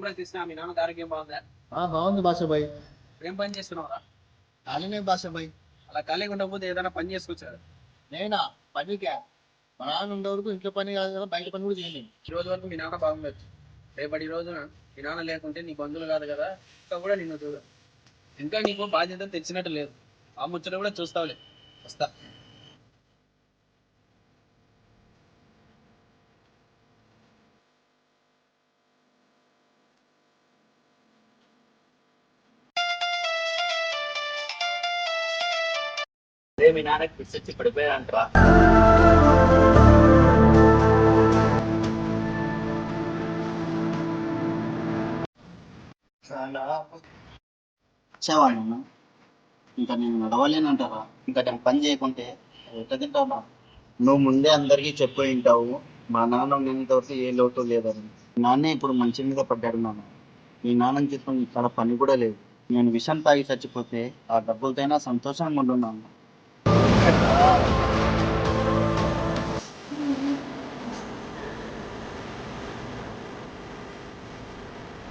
ఏమరా తీసినా మీ నాన్న ఆరోగ్యం బాగుందా? బాగుంది బాషాబాయ్. ఏం పని చేస్తున్నావురా? ఖాళీనే బాషాబాయ్. అలా ఖాళీగా ఉండకపోతే ఏదైనా పని చేసుకొచ్చారు. నేనా పనికా? మా నాన్న ఉండే వరకు ఇంట్లో పని కాదు కదా, బయట పని కూడా చేయలేదు. ఈ రోజు వరకు మీ నాన్న బాగుండొచ్చు, రేపటి రోజున మీ నాన్న లేకుంటే నీ బంధువులు కాదు కదా, ఇంకా కూడా నిన్ను చూడు. ఇంకా నీకు బాధ్యత తెచ్చినట్టు లేదు. ఆ ముచ్చట కూడా చూస్తావులే. వస్తా. మీ నాన్నకి పిచ్చి పడిపోయారంటరా. చాలా వచ్చేవాడిని. ఇంకా నేను నడవలేనంటారా? ఇంకా నేను పని చేయకుంటే ఎట్లా తింటావా? నువ్వు ముందే అందరికీ చెప్పి ఉంటావు, మా నాన్న ఉన్నంతవరకు ఏ లోటు లేదని. నాన్నే ఇప్పుడు మంచి మీద పడ్డాడు నాన్న. మీ నాన్నని చూసుకొని ఇక్కడ పని కూడా లేదు. నేను విషం తాగి చచ్చిపోతే ఆ డబ్బులతోనా సంతోషంగా ఉంటున్నాను.